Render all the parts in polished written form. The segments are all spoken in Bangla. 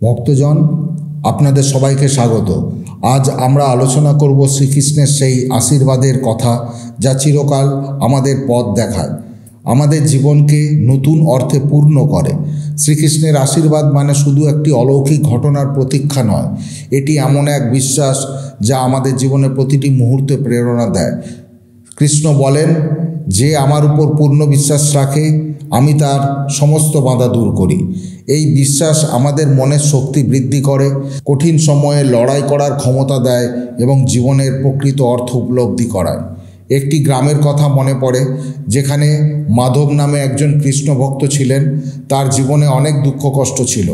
ভক্তজন, আপনাদের সবাইকে স্বাগত। আজ আমরা আলোচনা করব শ্রীকৃষ্ণের সেই আশীর্বাদের কথা, যা চিরকাল আমাদের পথ দেখায়, আমাদের জীবনকে নতুন অর্থে পূর্ণ করে। শ্রীকৃষ্ণের আশীর্বাদ মানে শুধু একটি অলৌকিক ঘটনার প্রতীক্ষা নয়, এটি এমন এক বিশ্বাস যা আমাদের জীবনের প্রতিটি মুহূর্তে প্রেরণা দেয়। কৃষ্ণ বলেন, যে আমার উপর পূর্ণ বিশ্বাস রাখে আমি তার সমস্ত বাধা দূর করি। এই বিশ্বাস আমাদের মনের শক্তি বৃদ্ধি করে, কঠিন সময়ে লড়াই করার ক্ষমতা দেয় এবং জীবনের প্রকৃত অর্থ উপলব্ধি করায়। একটি গ্রামের কথা মনে পড়ে, যেখানে মাধব নামে একজন কৃষ্ণ ভক্ত ছিলেন। তার জীবনে অনেক দুঃখ কষ্ট ছিল।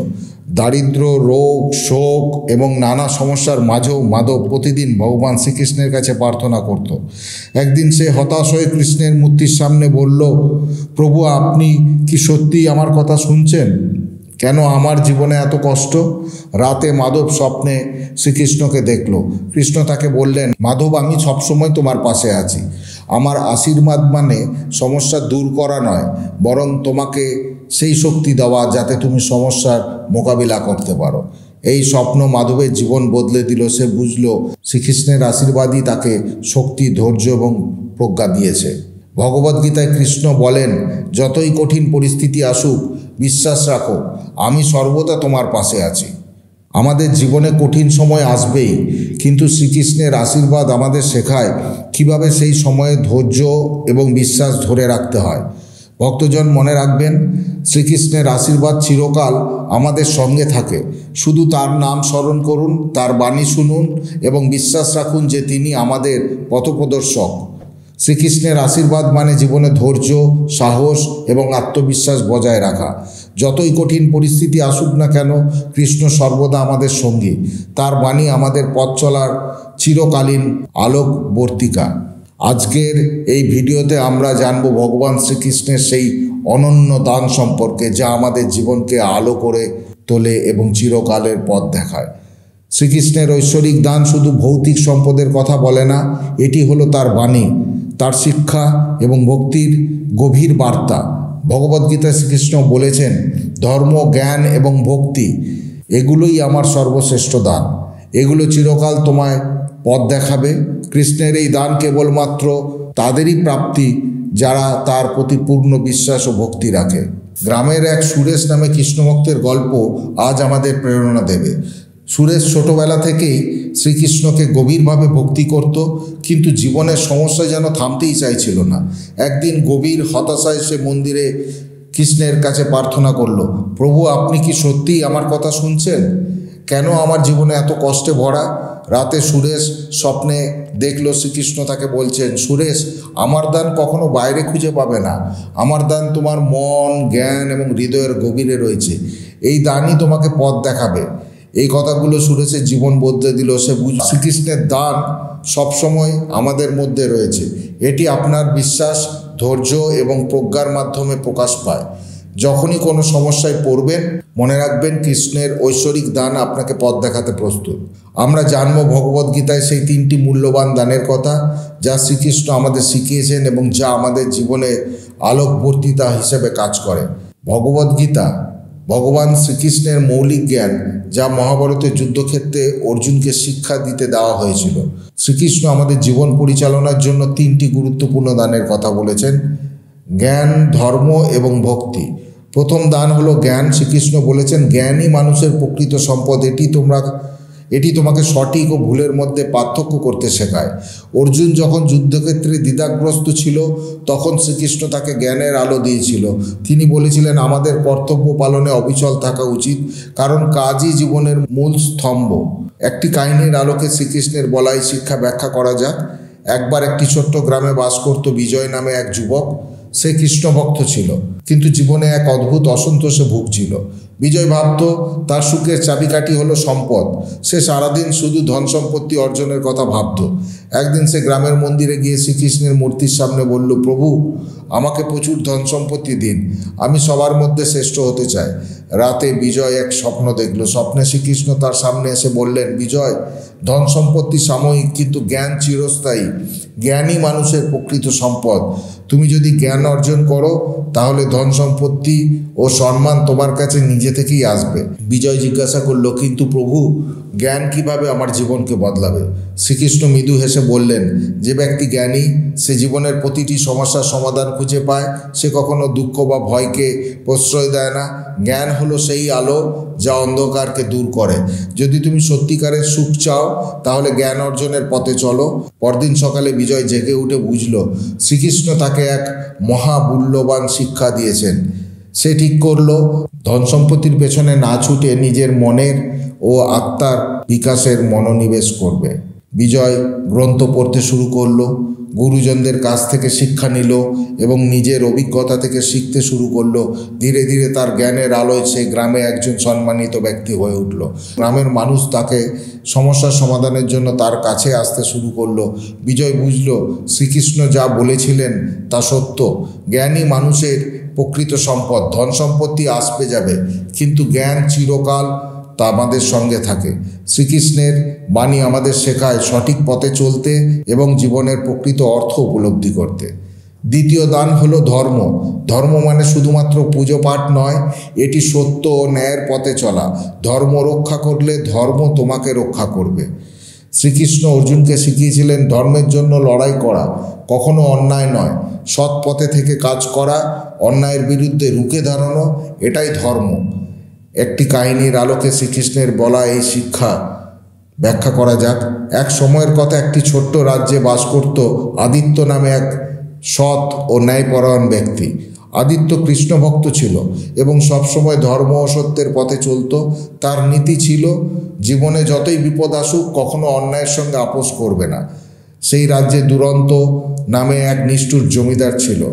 দারিদ্র, রোগ, শোক এবং নানা সমস্যার মাঝেও মাধব প্রতিদিন ভগবান শ্রীকৃষ্ণের কাছে প্রার্থনা করত। একদিন সে হতাশ হয়ে কৃষ্ণের মূর্তির সামনে বলল, প্রভু, আপনি কি সত্যিই আমার কথা শুনছেন? কেন আমার জীবনে এত কষ্ট? রাতে মাধব স্বপ্নে শ্রীকৃষ্ণকে দেখল। কৃষ্ণ তাকে বললেন, মাধব, আমি সবসময় তোমার পাশে আছি। আমার আশীর্বাদ মানে সমস্যা দূর করা নয়, বরং তোমাকে সেই শক্তি দেওয়া যাতে তুমি সমস্যার মোকাবিলা করতে পারো। এই স্বপ্ন মাধবের জীবন বদলে দিল। সে বুঝল শ্রীকৃষ্ণের আশীর্বাদই তাকে শক্তি, ধৈর্য এবং প্রজ্ঞা দিয়েছে। ভগবদ্গীতায় কৃষ্ণ বলেন, যতই কঠিন পরিস্থিতি আসুক, বিশ্বাস রাখো, আমি সর্বদা তোমার পাশে আছি। আমাদের জীবনে কঠিন সময় আসবেই, কিন্তু শ্রীকৃষ্ণের আশীর্বাদ আমাদের শেখায় কিভাবে সেই সময়ে ধৈর্য এবং বিশ্বাস ধরে রাখতে হয়। ভক্তজন, মনে রাখবেন, শ্রীকৃষ্ণের আশীর্বাদ চিরকাল আমাদের সঙ্গে থাকে। শুধু তার নাম স্মরণ করুন, তার বাণী শুনুন এবং বিশ্বাস রাখুন যে তিনি আমাদের পথপ্রদর্শক। শ্রীকৃষ্ণের আশীর্বাদ মানে জীবনে ধৈর্য, সাহস এবং আত্মবিশ্বাস বজায় রাখা। যতই কঠিন পরিস্থিতি আসুক না কেন, কৃষ্ণ সর্বদা আমাদের সঙ্গী। তার বাণী আমাদের পথ চলার চিরকালীন আলোকবর্তিকা। আজকের এই ভিডিওতে আমরা জানব ভগবান শ্রীকৃষ্ণের সেই অনন্য দান সম্পর্কে, যা আমাদের জীবনকে আলো করে তোলে এবং চিরকালের পথ দেখায়। শ্রীকৃষ্ণের ঐশ্বরিক দান শুধু ভৌতিক সম্পদের কথা বলে না, এটি হলো তার বাণী, তার শিক্ষা এবং ভক্তির গভীর বার্তা। ভগবদ্গীতায় শ্রীকৃষ্ণ বলেছেন, ধর্ম, জ্ঞান এবং ভক্তি এগুলোই আমার সর্বশ্রেষ্ঠ দান। এগুলো চিরকাল তোমায় পথ দেখাবে। কৃষ্ণের এই দান কেবলমাত্র তাদেরই প্রাপ্তি যারা তার প্রতি পূর্ণ বিশ্বাস ও ভক্তি রাখে। গ্রামের এক সুরেশ নামে কৃষ্ণভক্তের গল্প আজ আমাদের প্রেরণা দেবে। সুরেশ ছোটবেলা থেকেই শ্রীকৃষ্ণকে গভীরভাবে ভক্তি করত, কিন্তু জীবনের সমস্যা যেন থামতেই চাইছিল না। একদিন গভীর হতাশায় সে মন্দিরে কৃষ্ণের কাছে প্রার্থনা করল, প্রভু, আপনি কি সত্যিই আমার কথা শুনছেন? কেন আমার জীবনে এত কষ্টে ভরা? রাতে সুরেশ স্বপ্নে দেখল শ্রীকৃষ্ণ তাকে বলছেন, সুরেশ, আমার দান কখনো বাইরে খুঁজে পাবে না। আমার দান তোমার মন, জ্ঞান এবং হৃদয়ের গভীরে রয়েছে। এই দানই তোমাকে পথ দেখাবে। এই কথাগুলো সুরেশের জীবন বদলে দিল। সে শ্রীকৃষ্ণের দান সবসময় আমাদের মধ্যে রয়েছে। এটি আপনার বিশ্বাস, ধৈর্য এবং প্রজ্ঞার মাধ্যমে প্রকাশ পায়। যখনই কোনো সমস্যায় পড়বেন, মনে রাখবেন কৃষ্ণের ঐশ্বরিক দান আপনাকে পথ দেখাতে প্রস্তুত। আমরা জানব ভগবদ্গীতায় সেই 3টি মূল্যবান দানের কথা, যা শ্রীকৃষ্ণ আমাদের শিখিয়েছেন এবং যা আমাদের জীবনে আলোকবর্তিতা হিসেবে কাজ করে। ভগবদ্গীতা ভগবান শ্রীকৃষ্ণের মৌলিক জ্ঞান, যা মহাভারতের যুদ্ধক্ষেত্রে অর্জুনকে শিক্ষা দিতে দেওয়া হয়েছিল। শ্রীকৃষ্ণ আমাদের জীবন পরিচালনার জন্য 3টি গুরুত্বপূর্ণ দানের কথা বলেছেন: জ্ঞান, ধর্ম এবং ভক্তি। প্রথম দান হলো জ্ঞান। শ্রীকৃষ্ণ বলেছেন, জ্ঞানই মানুষের প্রকৃত সম্পদ। এটি তোমাকে সঠিক ও ভুলের মধ্যে পার্থক্য করতে শেখায়। অর্জুন যখন যুদ্ধক্ষেত্রে দ্বিধাগ্রস্ত ছিল, তখন শ্রীকৃষ্ণ তাকে জ্ঞানের আলো দিয়েছিল। তিনি বলেছিলেন, আমাদের কর্তব্য পালনে অবিচল থাকা উচিত, কারণ কাজই জীবনের মূল স্তম্ভ। একটি কাহিনীর আলোকে শ্রীকৃষ্ণের বলা এই শিক্ষা ব্যাখ্যা করা যাক। একবার একটি ছোট্ট গ্রামে বাস করত বিজয় নামে এক যুবক। সে কৃষ্ণ ভক্ত ছিল, কিন্তু জীবনে এক অদ্ভুত অসন্তোষে ভুগছিল। বিজয় ভাবত তার সুখের চাবিকাঠি হলো সম্পদ। সে সারাদিন শুধু ধন সম্পত্তি অর্জনের কথা ভাবত। একদিন সে গ্রামের মন্দিরে গিয়ে শ্রীকৃষ্ণের মূর্তির সামনে বলল, প্রভু, আমাকে প্রচুর ধন সম্পত্তি দিন, আমি সবার মধ্যে শ্রেষ্ঠ হতে চাই। রাতে বিজয় এক স্বপ্ন দেখল। স্বপ্নে শ্রীকৃষ্ণ তার সামনে এসে বললেন, বিজয়, ধন সম্পত্তি সাময়িক, কিন্তু জ্ঞান চিরস্থায়ী। জ্ঞানই মানুষের প্রকৃত সম্পদ। তুমি যদি জ্ঞান অর্জন করো, তাহলে ধন সম্পত্তি ও সম্মান তোমার কাছে নিজে নিজে থেকেই আসবে। বিজয় জিজ্ঞাসা করলো, কিন্তু প্রভু, জ্ঞান কিভাবে আমার জীবনকে বদলাবে? শ্রীকৃষ্ণ মৃদু হেসে বললেন, যে ব্যক্তি জ্ঞানী সে জীবনের প্রতিটি সমস্যার সমাধান খুঁজে পায়। সে কখনো দুঃখ বা ভয়কে প্রশ্রয় দেয় না। জ্ঞান হলো সেই আলো যা অন্ধকারকে দূর করে। যদি তুমি সত্যিকারের সুখ চাও তাহলে জ্ঞান অর্জনের পথে চলো। পরদিন সকালে বিজয় জেগে উঠে বুঝল শ্রীকৃষ্ণ তাকে এক মহামূল্যবান শিক্ষা দিয়েছেন। সে ঠিক করলো ধন সম্পত্তির পেছনে না ছুটে নিজের মনের ও আত্মার বিকাশের মনোনিবেশ করবে। বিজয় গ্রন্থ পড়তে শুরু করলো, গুরুজনদের কাছ থেকে শিক্ষা নিল এবং নিজের অভিজ্ঞতা থেকে শিখতে শুরু করলো। ধীরে ধীরে তার জ্ঞানের আলোয় সে গ্রামে একজন সম্মানিত ব্যক্তি হয়ে উঠল। গ্রামের মানুষ তাকে সমস্যার সমাধানের জন্য তার কাছে আসতে শুরু করলো। বিজয় বুঝল শ্রীকৃষ্ণ যা বলেছিলেন তা সত্য। জ্ঞানী মানুষের প্রকৃত সম্পদ। ধন সম্পত্তি আসবে যাবে, কিন্তু জ্ঞান চিরকাল তা আমাদের সঙ্গে থাকে। শ্রীকৃষ্ণের বাণী আমাদের শেখায় সঠিক পথে চলতে এবং জীবনের প্রকৃত অর্থ উপলব্ধি করতে। দ্বিতীয় দান হলো ধর্ম। ধর্ম মানে শুধুমাত্র পুজো পাঠ নয়, এটি সত্য ও ন্যায়ের পথে চলা। ধর্ম রক্ষা করলে ধর্ম তোমাকে রক্ষা করবে। শ্রীকৃষ্ণ অর্জুনকে শিখিয়েছিলেন ধর্মের জন্য লড়াই করা, কখনো অন্যায় নয়। সৎ পথে থেকে কাজ করা, অন্যায়ের বিরুদ্ধে রুখে দাঁড়ানো, এটাই ধর্ম। একটি কাহিনীর আলোকে শ্রীকৃষ্ণের বলা এই শিক্ষা ব্যাখ্যা করা যাক। এক সময়ের কথা, একটি ছোট্ট রাজ্যে বাস করত আদিত্য নামে এক সৎ ও ন্যায়পরায়ণ ব্যক্তি। আদিত্য কৃষ্ণ ভক্ত ছিল এবং সবসময় ধর্ম ও সত্যের পথে চলত। তার নীতি ছিল জীবনে যতই বিপদ আসুক কখনো অন্যায়ের সঙ্গে আপোষ করবে না। সেই রাজ্যে দুরন্ত নামে এক নিষ্ঠুর জমিদার ছিল।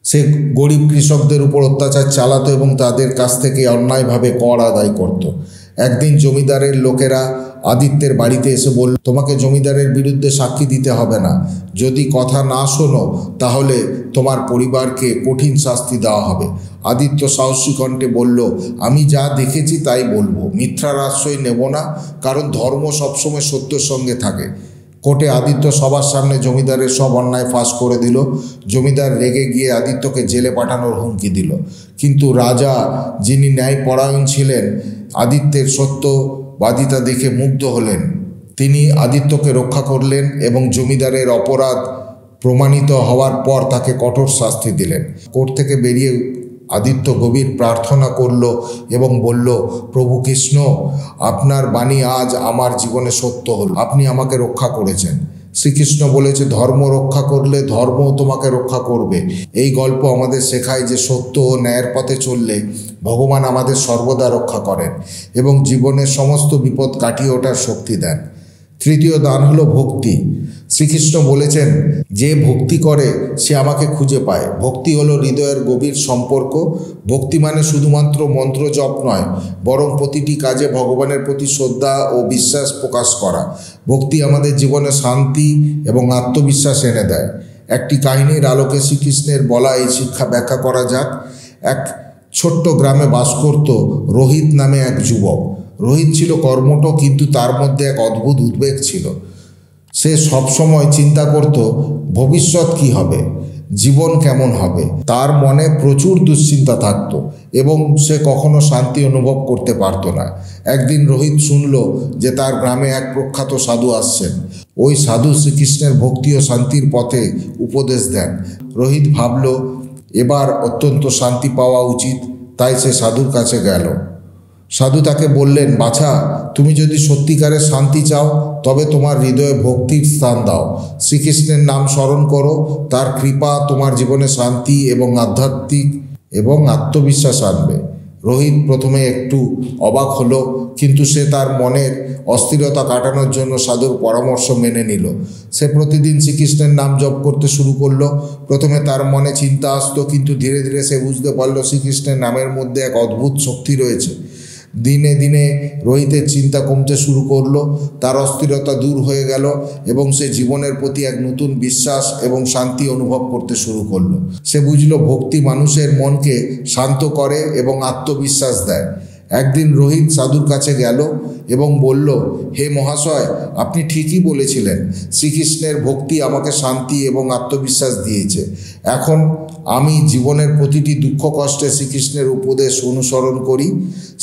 সে গরিব কৃষকদের উপর অত্যাচার চালাতো এবং তাদের কাছ থেকে অন্যায়ভাবে কর আদায় করত। একদিন জমিদারের লোকেরা আদিত্যের বাড়িতে এসে বলল, তোমাকে জমিদারের বিরুদ্ধে সাক্ষী দিতে হবে না। যদি কথা না শোনো তাহলে তোমার পরিবারকে কঠিন শাস্তি দেওয়া হবে। আদিত্য সাহসী কণ্ঠে বলল, আমি যা দেখেছি তাই বলবো, মিথ্যার আশ্রয় নেব না, কারণ ধর্ম সবসময় সত্যের সঙ্গে থাকে। কোর্টে আদিত্য সবার সামনে জমিদারের সব অন্যায় ফাঁস করে দিল। জমিদার রেগে গিয়ে আদিত্যকে জেলে পাঠানোর হুমকি দিল। কিন্তু রাজা, যিনি ন্যায়পরায়ণ ছিলেন, আদিত্যের সত্যবাদিতা দেখে মুগ্ধ হলেন। তিনি আদিত্যকে রক্ষা করলেন এবং জমিদারের অপরাধ প্রমাণিত হওয়ার পর তাকে কঠোর শাস্তি দিলেন। কোর্ট থেকে বেরিয়ে আদিত্য গভীর প্রার্থনা করল এবং বলল, প্রভু কৃষ্ণ, আপনার বাণী আজ আমার জীবনে সত্য হল। আপনি আমাকে রক্ষা করেছেন। শ্রীকৃষ্ণ বলেছে, ধর্ম রক্ষা করলে ধর্মও তোমাকে রক্ষা করবে। এই গল্প আমাদের শেখায় যে সত্য ও ন্যায়ের পথে চললে ভগবান আমাদের সর্বদা রক্ষা করেন এবং জীবনের সমস্ত বিপদ কাটিয়ে ওঠার শক্তি দেন। তৃতীয় দান হলো ভক্তি। শ্রীকৃষ্ণ বলেছেন, যে ভক্তি করে সে আমাকে খুঁজে পায়। ভক্তি হলো হৃদয়ের গভীর সম্পর্ক। ভক্তি মানে শুধুমাত্র মন্ত্র জপ নয়, বরং প্রতিটি কাজে ভগবানের প্রতি শ্রদ্ধা ও বিশ্বাস প্রকাশ করা। ভক্তি আমাদের জীবনে শান্তি এবং আত্মবিশ্বাস এনে দেয়। একটি কাহিনীর আলোকে শ্রীকৃষ্ণের বলা এই শিক্ষা ব্যাখ্যা করা যাক। এক ছোট্ট গ্রামে বাস করত রোহিত নামে এক যুবক। রোহিত ছিল কর্মঠ, কিন্তু তার মধ্যে এক অদ্ভুত উদ্বেগ ছিল। সে সবসময় চিন্তা করত ভবিষ্যৎ কি হবে, জীবন কেমন হবে। তার মনে প্রচুর দুশ্চিন্তা থাকত এবং সে কখনো শান্তি অনুভব করতে পারত না। একদিন রোহিত শুনল যে তার গ্রামে এক প্রখ্যাত সাধু আসছেন। ওই সাধু শ্রীকৃষ্ণের ভক্তি ও শান্তির পথে উপদেশ দেন। রোহিত ভাবল এবার অত্যন্ত শান্তি পাওয়া উচিত, তাই সে সাধুর কাছে গেল। সাধু তাকে বললেন, বাছা, তুমি যদি সত্যিকারের শান্তি চাও তবে তোমার হৃদয়ে ভক্তির স্থান দাও। শ্রীকৃষ্ণের নাম স্মরণ করো, তার কৃপা তোমার জীবনে শান্তি এবং আধ্যাত্মিক এবং আত্মবিশ্বাস আনবে। রোহিত প্রথমে একটু অবাক হলো, কিন্তু সে তার মনের অস্থিরতা কাটানোর জন্য সাধুর পরামর্শ মেনে নিল। সে প্রতিদিন শ্রীকৃষ্ণের নাম জপ করতে শুরু করলো। প্রথমে তার মনে চিন্তা আসতো, কিন্তু ধীরে ধীরে সে বুঝতে পারল শ্রীকৃষ্ণের নামের মধ্যে এক অদ্ভুত শক্তি রয়েছে। দিনে দিনে রোহিতের চিন্তা কমতে শুরু করলো, তার অস্থিরতা দূর হয়ে গেল এবং সে জীবনের প্রতি এক নতুন বিশ্বাস এবং শান্তি অনুভব করতে শুরু করলো। সে বুঝল ভক্তি মানুষের মনকে শান্ত করে এবং আত্মবিশ্বাস দেয়। একদিন রোহিত সাধুর কাছে গেল এবং বলল, হে মহাশয়, আপনি ঠিকই বলেছিলেন, শ্রীকৃষ্ণের ভক্তি আমাকে শান্তি এবং আত্মবিশ্বাস দিয়েছে। এখন আমি জীবনের প্রতিটি দুঃখ কষ্টে শ্রীকৃষ্ণের উপদেশ অনুসরণ করি।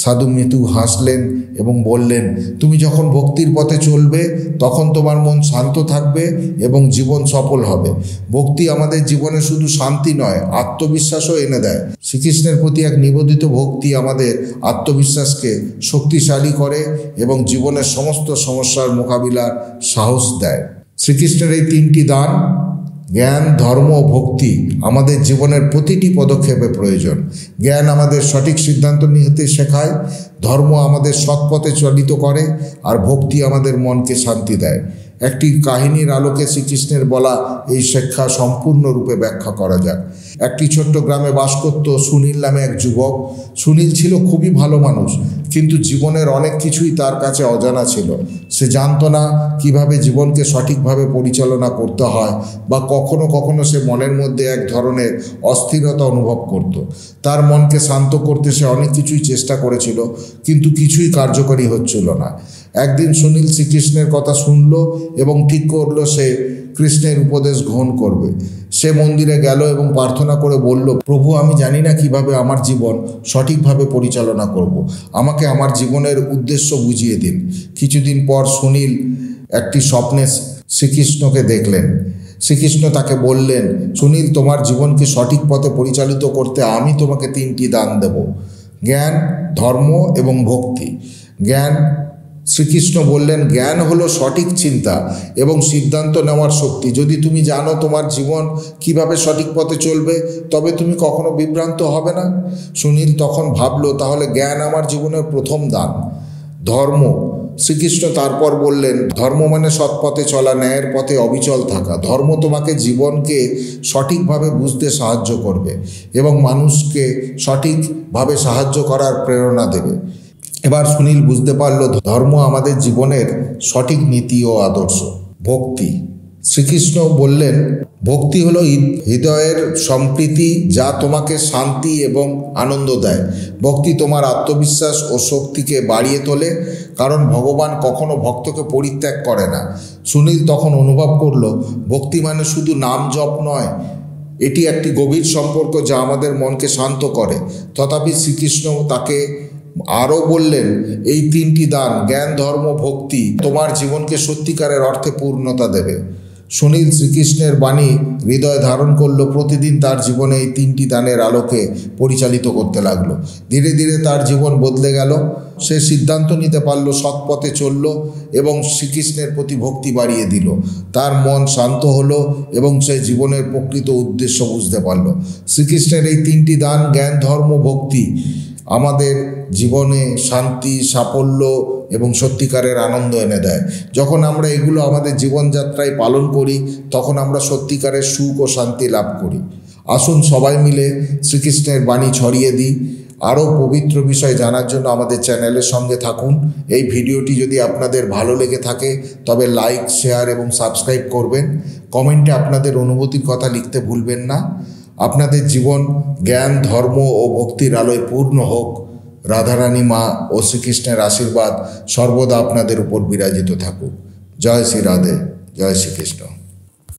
সাধু মৃত্যু হাসলেন এবং বললেন, তুমি যখন ভক্তির পথে চলবে তখন তোমার মন শান্ত থাকবে এবং জীবন সফল হবে। ভক্তি আমাদের জীবনে শুধু শান্তি নয়, আত্মবিশ্বাসও এনে দেয়। শ্রীকৃষ্ণের প্রতি এক নিবেদিত ভক্তি আমাদের আত্মবিশ্বাসকে শক্তিশালী করে এবং জীবনের সমস্ত সমস্যার মোকাবিলার সাহস দেয়। শ্রীকৃষ্ণের এই তিনটি দান, জ্ঞান, ধর্ম ও ভক্তি, আমাদের জীবনের প্রতিটি পদক্ষেপে প্রয়োজন। জ্ঞান আমাদের সঠিক সিদ্ধান্ত নিতে শেখায়, ধর্ম আমাদের সৎপথে চালিত করে, আর ভক্তি আমাদের মনকে শান্তি দেয়। একটি কাহিনীর আলোকে শ্রীকৃষ্ণের বলা এই শিক্ষা সম্পূর্ণরূপে ব্যাখ্যা করা যাক। একটি ছোট্ট গ্রামে বাস করত সুনীল নামে এক যুবক। সুনীল ছিল খুবই ভালো মানুষ, কিন্তু জীবনের অনেক কিছুই তার কাছে অজানা ছিল। সে জানতো না কিভাবে জীবনকে সঠিকভাবে পরিচালনা করতে হয়, বা কখনো কখনো সে মনের মধ্যে এক ধরনের অস্থিরতা অনুভব করত। তার মনকে শান্ত করতে সে অনেক কিছুই চেষ্টা করেছিল, কিন্তু কিছুই কার্যকরী হচ্ছিল না। একদিন সুনীল শ্রীকৃষ্ণের কথা শুনল এবং ঠিক করলো সে কৃষ্ণের উপদেশ গ্রহণ করবে। সে মন্দিরে গেল এবং প্রার্থনা করে বলল, প্রভু, আমি জানি না কিভাবে আমার জীবন সঠিকভাবে পরিচালনা করব। আমাকে আমার জীবনের উদ্দেশ্য বুঝিয়ে দিন। কিছুদিন পর সুনীল একটি স্বপ্নে শ্রীকৃষ্ণকে দেখলেন। শ্রীকৃষ্ণ তাকে বললেন, সুনীল, তোমার জীবনকে সঠিক পথে পরিচালিত করতে আমি তোমাকে তিনটি দান দেব: জ্ঞান, ধর্ম এবং ভক্তি। জ্ঞান, শ্রীকৃষ্ণ বললেন, জ্ঞান হলো সঠিক চিন্তা এবং সিদ্ধান্ত নেওয়ার শক্তি। যদি তুমি জানো তোমার জীবন কিভাবে সঠিক পথে চলবে, তবে তুমি কখনো বিভ্রান্ত হবে না। সুনীল তখন ভাবলো, তাহলে জ্ঞান আমার জীবনের প্রথম দান। ধর্ম, শ্রীকৃষ্ণ তারপর বললেন, ধর্ম মানে সৎ পথে চলা, ন্যায়ের পথে অবিচল থাকা। ধর্ম তোমাকে জীবনকে সঠিকভাবে বুঝতে সাহায্য করবে এবং মানুষকে সঠিকভাবে সাহায্য করার প্রেরণা দেবে। এবার সুনীল বুঝতে পারল ধর্ম আমাদের জীবনের সঠিক নীতি ও আদর্শ। ভক্তি, শ্রীকৃষ্ণ বললেন, ভক্তি হলো হৃদয়ের সম্প্রীতি, যা তোমাকে শান্তি এবং আনন্দ দেয়। ভক্তি তোমার আত্মবিশ্বাস ও শক্তিকে বাড়িয়ে তোলে, কারণ ভগবান কখনো ভক্তকে পরিত্যাগ করে না। সুনীল তখন অনুভব করলো, ভক্তি মানে শুধু নাম জপ নয়, এটি একটি গভীর সম্পর্ক যা আমাদের মনকে শান্ত করে। তথাপি শ্রীকৃষ্ণ তাকে আরও বললেন, এই তিনটি দান, জ্ঞান, ধর্ম, ভক্তি, তোমার জীবনকে সত্যিকারের অর্থে পূর্ণতা দেবে। সুনীল শ্রীকৃষ্ণের বাণী হৃদয়ে ধারণ করল। প্রতিদিন তার জীবনে এই তিনটি দানের আলোকে পরিচালিত করতে লাগলো। ধীরে ধীরে তার জীবন বদলে গেল। সে সিদ্ধান্ত নিতে পারল, সৎ পথে চলল এবং শ্রীকৃষ্ণের প্রতি ভক্তি বাড়িয়ে দিল। তার মন শান্ত হলো এবং সে জীবনের প্রকৃত উদ্দেশ্য বুঝতে পারল। শ্রীকৃষ্ণের এই তিনটি দান, জ্ঞান, ধর্ম, ভক্তি, আমাদের জীবনে শান্তি, সাফল্য এবং সত্যিকারের আনন্দ এনে দেয়। যখন আমরা এগুলো আমাদের জীবনযাত্রায় পালন করি, তখন আমরা সত্যিকারের সুখ ও শান্তি লাভ করি। আসুন সবাই মিলে শ্রীকৃষ্ণের বাণী ছড়িয়ে দিই। আরও পবিত্র বিষয় জানার জন্য আমাদের চ্যানেলের সঙ্গে থাকুন। এই ভিডিওটি যদি আপনাদের ভালো লেগে থাকে তবে লাইক, শেয়ার এবং সাবস্ক্রাইব করবেন। কমেন্টে আপনাদের অনুভূতির কথা লিখতে ভুলবেন না। আপনাদের জীবন জ্ঞান, ধর্ম ও ভক্তির আলোয় পূর্ণ হোক। রাধারানী মা ও শ্রীকৃষ্ণের আশীর্বাদ সর্বদা আপনাদের উপর বিরাজিত থাকুক। জয় শ্রী রাধে, জয় শ্রীকৃষ্ণ।